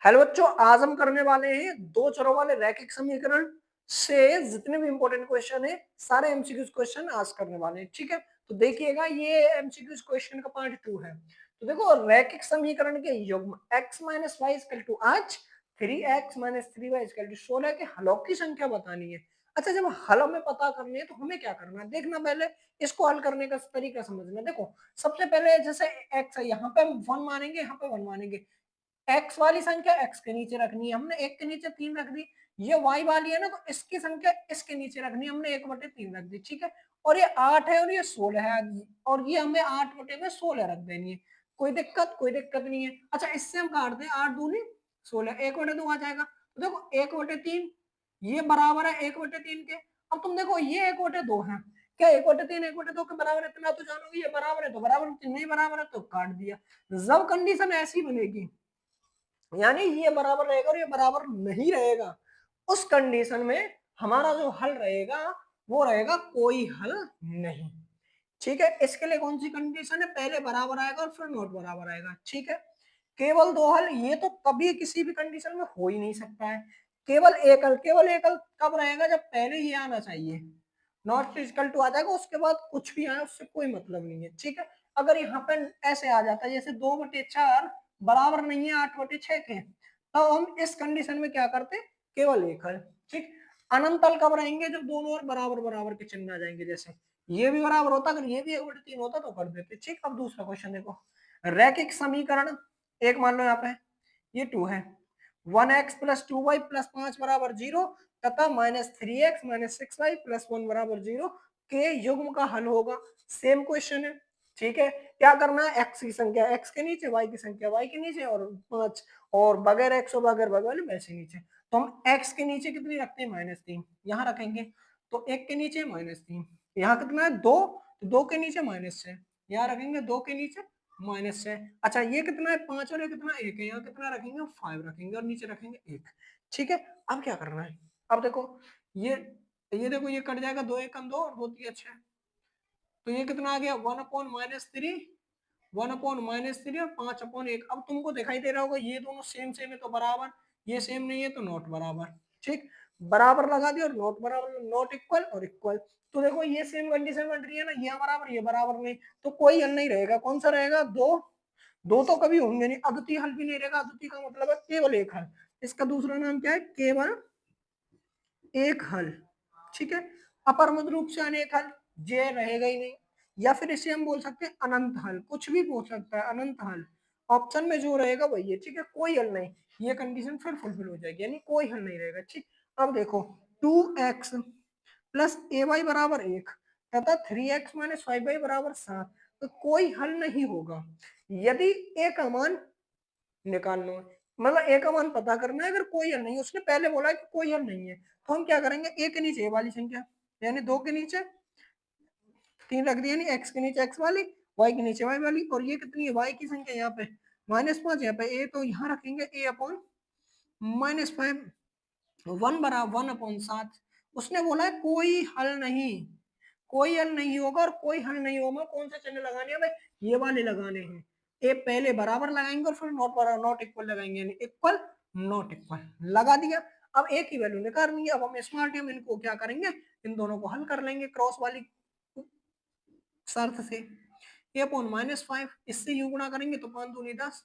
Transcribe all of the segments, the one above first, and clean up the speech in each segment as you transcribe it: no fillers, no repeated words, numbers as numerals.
Hello बच्चों, आज हम करने वाले हैं दो चरों वाले रैखिक समीकरण से जितने भी इंपॉर्टेंट क्वेश्चन है सारे एमसीक्यूज क्वेश्चन आज करने वाले हैं। ठीक है, तो देखिएगा ये एमसीक्यूज क्वेश्चन का पार्ट 2 है। तो देखो, रैखिक समीकरण के युग्म x minus Y equal to आज 3x minus 3y equal to 16 के हलों की संख्या बतानी है। अच्छा, जब हल हमें पता करनी है तो हमें क्या करना है, देखना पहले इसको हल करने का तरीका समझना। देखो, सबसे पहले जैसे x है, यहाँ पे हम 1 मानेंगे, यहाँ पे 1 मानेंगे। एक्स वाली संख्या एक्स के नीचे रखनी है, हमने एक के नीचे 3 रख दी। ये वाई वाली है ना, तो इसकी संख्या इसके नीचे रखनी है, हमने 1/3 रख दी। ठीक है, और ये 8 है और ये 16 है, और ये हमें 8/16 रख देनी है। कोई दिक्कत नहीं है। अच्छा, इससे हम काट दें, 8 दूनी 16, 1/2 आ जाएगा। तो देखो 1/3 ये बराबर है 1/3 के। अब तुम देखो, ये 1/2 है, क्या 1/3 1/2 के बराबर है? इतना तो जानोगे, ये बराबर है तो बराबर, नहीं बराबर है तो काट दिया। जब कंडीशन ऐसी बनेगी, यानी ये बराबर रहेगा और ये बराबर नहीं रहेगा, उस कंडीशन में हमारा जो हल रहेगा वो रहेगा कोई हल नहीं। ठीक है, इसके लिए कौन सी कंडीशन है? पहले बराबर आएगा और फिर नॉट बराबर आएगा। ठीक है, केवल दो हल, ये तो कभी किसी भी कंडीशन में हो ही नहीं सकता है। केवल एक हल कब रहेगा? जब पहले ये आना चाहिए, नॉट इक्वल टू आ जाएगा, उसके बाद कुछ भी आए उससे कोई मतलब नहीं है। ठीक है, अगर यहाँ पे ऐसे आ जाता है जैसे 2/4 बराबर नहीं है 8/6 के, तो हम इस कंडीशन में क्या करते? केवल एक हल। ठीक, अनंत हल कब रहेंगे? जब दोनों ओर बराबर बराबर के चिन्ह आ जाएंगे। जैसे ये भी बराबर होता, अगर ये भी 1/3 होता तो कर देते। ठीक, अब दूसरा क्वेश्चन देखो, रैखिक समीकरण एक मान लो, यहाँ पे ये 2 है, 1x प्लस 2y प्लस 5 बराबर 0 तथा -3x माइनस 6y प्लस 1 बराबर 0 के युग्म का हल होगा। सेम क्वेश्चन है। ठीक है, क्या करना है? x की संख्या x के नीचे, y की संख्या y के नीचे, और 5 और बगैर x और बगैर बगैर वैसे नीचे। तो हम x के नीचे कितनी रखते हैं? -3, यहाँ रखेंगे। तो 1 के नीचे -3, यहाँ कितना है? 2, तो 2 के नीचे -6, यहाँ रखेंगे 2 के नीचे -6। अच्छा, ये कितना है? 5, और ये कितना? 1 है, यहाँ कितना रखेंगे? 5 रखेंगे, और नीचे रखेंगे 1। ठीक है, अब क्या करना है? अब देखो, ये देखो, ये कट जाएगा, 2 1 2 और 2 3 6, तो ये कितना आ गया? 1/-3, 1/-3 और 5/1। अब तुमको दिखाई दे रहा होगा ये दोनों सेम सेम है तो बराबर, ये सेम नहीं है तो नॉट बराबर। ठीक, बराबर लगा दिया और नॉट बराबर, नॉट इक्वल और इक्वल। तो देखो, ये सेम कंडीशन बन रही है ना, ये बराबर नहीं, तो कोई हल नहीं रहेगा। कौन सा रहेगा? दो, दो तो कभी होंगे नहीं, अद्वितीय हल भी नहीं रहेगा। अद्वितीय का मतलब है केवल एक हल। इसका दूसरा नाम क्या है? केवल एक हल। ठीक है, अपरमद रूप से अनेक हल, जे रहेगा ही नहीं। या फिर इसे हम बोल सकते हैं अनंत हल, कुछ भी बोल सकता है, अनंत हल। ऑप्शन में जो रहेगा वही है। ठीक है, कोई हल नहीं, ये कंडीशन फिर फुलफिल हो जाएगी, यानी कोई हल नहीं रहेगा। ठीक, अब देखो, 2x प्लस ए वाई बराबर 1 तथा 3x माइनस 5y बराबर 7, तो कोई हल नहीं होगा। यदि ए का मान निकालना है, मतलब ए का मान पता करना है, अगर कोई हल नहीं है, उसने पहले बोला कि कोई हल नहीं है, तो हम क्या करेंगे? ए के नीचे ए वाली संख्या, यानी 2 के नीचे 3 रख दिया, यानी x के नीचे x वाली, y के नीचे y वाली, और ये कितनी है? y की संख्या यहाँ पे -5, यहाँ पे ए, तो यहाँ रखेंगे a अपॉन -5, 1 बराबर 1/7। उसने बोला है कोई हल नहीं, कोई हल नहीं होगा, और कोई हल नहीं होगा कौन से चिन्ह लगाने हैं भाई? ये वाले लगाने हैं। ए पहले बराबर लगाएंगे और फिर नॉट बराबर, नॉट इक्वल लगाएंगे, यानी इक्वल नॉट इक्वल लगा दिया। अब ए की वैल्यू निकालनी है। अब हम स्मार्ट है, इनको क्या करेंगे? इन दोनों को हल कर लेंगे क्रॉस वाली शर्त से। ए अपॉन -5, इससे यू गुणा करेंगे तो 5 दूनी 10,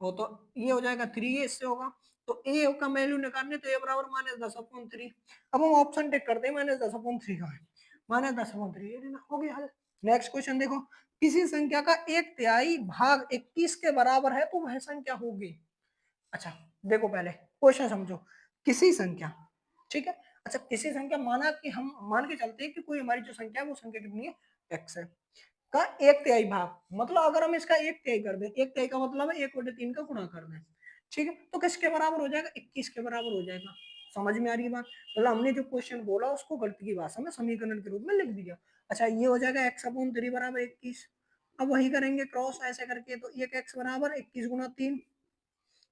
वो तो ये हो जाएगा 3, ये इससे होगा। तो ए का वैल्यू निकालने, तो ए बराबर -10/3। अब हम ऑप्शन टिक करते हैं, -10/3 का है, -10/3, ये लेना हो गया हल। नेक्स्ट क्वेश्चन देखो, किसी संख्या का 1/3 भाग 21 के बराबर है तो वह संख्या होगी। अच्छा, देखो पहले क्वेश्चन समझो। किसी संख्या, ठीक है, अच्छा किसी संख्या, माना कि हम मान के चलते हैं कि कोई हमारी जो संख्या है वो संख्या कितनी है? x है, का 1/3 भाग, मतलब अगर हम इसका 1/3 कर दें, 1/3 का मतलब है 1/3 का गुणा कर दें। ठीक है, तो किसके बराबर हो जाएगा? 21 के बराबर हो जाएगा। समझ में आ रही है बात? मतलब हमने जो क्वेश्चन बोला उसको गणित की भाषा में समीकरण के रूप में लिख दिया। अच्छा, ये हो जाएगा x/3 बराबर 21। अब वही करेंगे क्रॉस ऐसे करके, तो 1x बराबर 21 गुणा 3,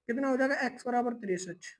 कितना हो जाएगा? x बराबर 63।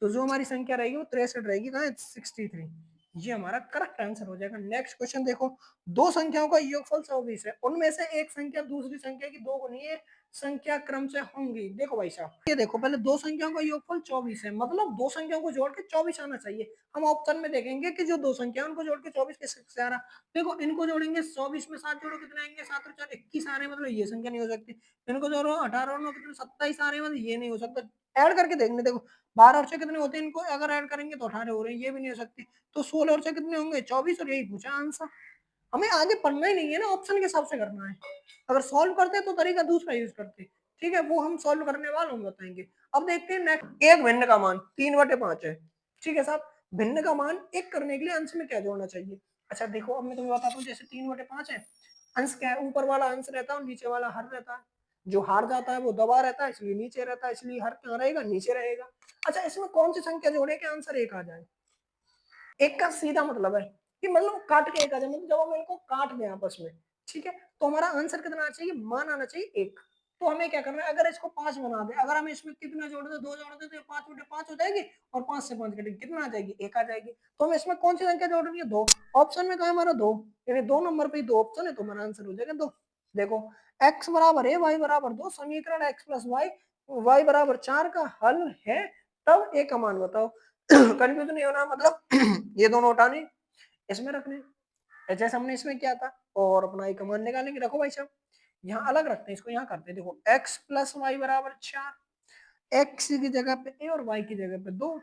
तो जो हमारी संख्या रहेगी वो 63 रहेगी, कहाँ? 63। ये हमारा करेक्ट आंसर हो जाएगा। नेक्स्ट क्वेश्चन देखो, दो संख्याओं का योगफल 24 है, उनमें से एक संख्या दूसरी संख्या की दो गुनी संख्या क्रम से होंगी। देखो भाई साहब, ये देखो पहले दो संख्याओं का योगफल 24 है, मतलब दो संख्याओं को जोड़ के 24 आना चाहिए। हम ऑप्शन में देखेंगे कि जो दो संख्या उनको जोड़ के 24 कैसे आ रहा। देखो इनको जोड़ेंगे, 24 में 7 जोड़ो कितने आएंगे, 7 और 4 21 आ रहे, मतलब ये संख्या नहीं हो सकती। इनको जोड़ो 18 और 9 कितने 27 आ रहे, मतलब ये नहीं हो सकता। ऐड करके देखने, देखो 12 और 6 कितने होते हैं, इनको अगर ऐड करेंगे तो 18 हो रहे हैं, ये भी नहीं हो सकती। तो 16 और 6 कितने होंगे, 24, और यही पूछा आंसर। हमें आगे पढ़ना ही नहीं है ना, ऑप्शन के हिसाब से करना है। अगर सॉल्व करते तो तरीका दूसरा यूज करते, ठीक है, वो हम सॉल्व करने वाले हम बताएंगे। अब देखते हैं नेक्स्ट, एक भिन्न का मान 3/5 है, ठीक है साहब। भिन्न का मान एक करने के लिए अंश में क्या जोड़ना चाहिए। अच्छा देखो, अब मैं तुम्हें बताता हूँ, जैसे 3/5 है, अंश क्या है, ऊपर वाला अंश रहता है और नीचे वाला हर रहता है। जो हार जाता है वो दबा रहता है, इसलिए नीचे रहता है, इसलिए हर कहाँ रहेगा, नीचे रहेगा। अच्छा, इसमें कौन सी संख्या जोड़े कि आंसर एक आ जाए। एक का सीधा मतलब है कि मतलब काट के एक आ जाए, मतलब जब हम इनको काट दें आपस में, ठीक है, तो हमारा आंसर कितना आना चाहिए, मान आना चाहिए एक। तो हमें क्या करना है, अगर इसको 5 बना दे, अगर हम इसमें कितना जोड़ दे, 2 जोड़ दे, तो ये 5/5 हो जाएगी, और 5 से 5 कटेगी, कितना आ जाएगी, एक आ जाएगी। तो हमें इसमें कौन सी संख्या जोड़नी है, दो। ऑप्शन में तो है हमारा दो, यानी 2 नंबर पे ही दो ऑप्शन है, तो हमारा आंसर हो जाएगा दो। देखो, x बराबर है, y बराबर 2, समीकरण x प्लस वाई, y बराबर 4 का हल है, तब a का मान बताओ। कंफ्यूज नहीं होना, मतलब ये दोनों हटाने, इसमें रखने, जैसे हमने इसमें किया था, और अपना एक मान निकालेंगे। रखो भाई साहब, यहाँ अलग रखते हैं, इसको यहाँ करते हैं। देखो x प्लस वाई बराबर 4, x की जगह पे a और y की जगह पे 2,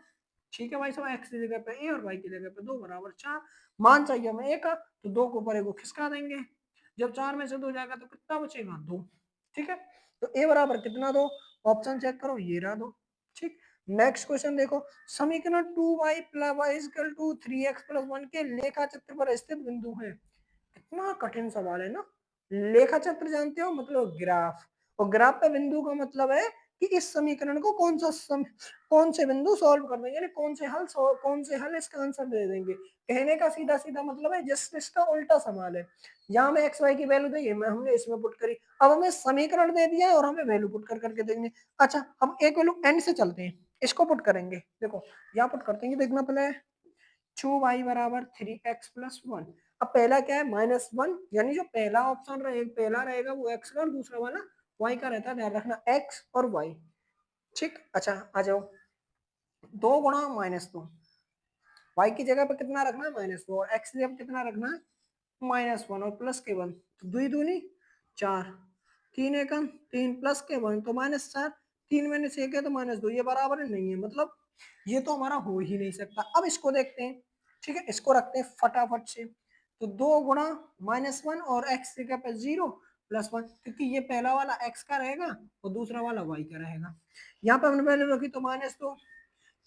ठीक है भाई साहब, x की जगह पे a और y की जगह पे 2 बराबर 4। मान चाहिए हमें a का, तो 2 को ऊपर एक को खिसका देंगे, जब 4 में से 2 जाएगा तो कितना बचेगा, 2, ठीक है। तो a बराबर कितना, 2, ऑप्शन चेक करो, ये रहा 2, ठीक। नेक्स्ट क्वेश्चन देखो, समीकरण 2y plus Y equal to 3x plus 1 के लेखा चित्र पर स्थित बिंदु है। कितना कठिन सवाल है ना। लेखा चित्र जानते हो, मतलब ग्राफ, और ग्राफ पे बिंदु का मतलब है कि इस समीकरण को कौन से बिंदु सॉल्व कर देंगे, कौन से हल इसका आंसर दे देंगे। कहने का सीधा सीधा मतलब है, जस्ट इसका उल्टा सवाल है। यहाँ में एक्स वाई की वैल्यू दी है, हमने इसमें पुट करी, अब हमें समीकरण दे दिया है और हमें वैल्यू पुट कर करके देंगे। अच्छा, हम एक वैल्यू एंड से चलते हैं, इसको पुट करेंगे। देखो यहाँ पुट करते हैं, देखना पहले, 2y बराबर 3x प्लस 1। अब पहला क्या है, -1, यानी जो पहला ऑप्शन पहला रहेगा वो x का, और दूसरा वाला y का रहता है, ध्यान रखना, x और y, ठीक। अच्छा आ जाओ, 2 गुणा -2, y की जगह पे कितना रखना है, -2, और x की जगह पे कितना रखना है, -1, और प्लस के 1, तो 2 दूनी 4, 3 एकम 3, प्लस के 1 तो -4, 3 में से 1 है तो -2, ये बराबर नहीं है, मतलब ये तो हमारा हो ही नहीं सकता। अब इसको देखते हैं, ठीक है, इसको रखते हैं फटाफट से। तो 2 गुणा -1 और x की जगह पे 0 प्लस 1, क्योंकि ये पहला वाला x का रहेगा और दूसरा वाला y का रहेगा। यहाँ पे हमने पहले रखी तो -2,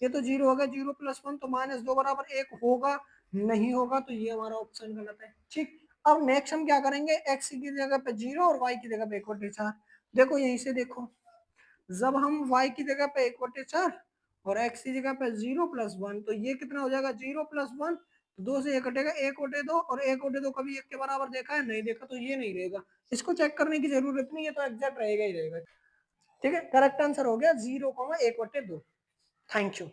ये तो 0 होगा, 0 प्लस 1 तो -2 बराबर 1 होगा, नहीं होगा, तो ये हमारा ऑप्शन गलत है, ठीक। अब नेक्स्ट हम क्या करेंगे, x की जगह पे 0 और y की जगह पे 1/4। देखो यहीं से देखो, जब हम y की जगह पे 1/4 और x की जगह पे 0 प्लस 1, तो ये कितना हो जाएगा, 0 प्लस 1, तो 2 से 1 कटेगा, 1/2, और 1/2 कभी 1 के बराबर देखा है, नहीं देखा, तो ये नहीं रहेगा। इसको चेक करने की जरूरत नहीं है, तो एग्जैक्ट रहेगा ही रहेगा, ठीक है। करेक्ट आंसर हो गया 0, 1/2। Thank you.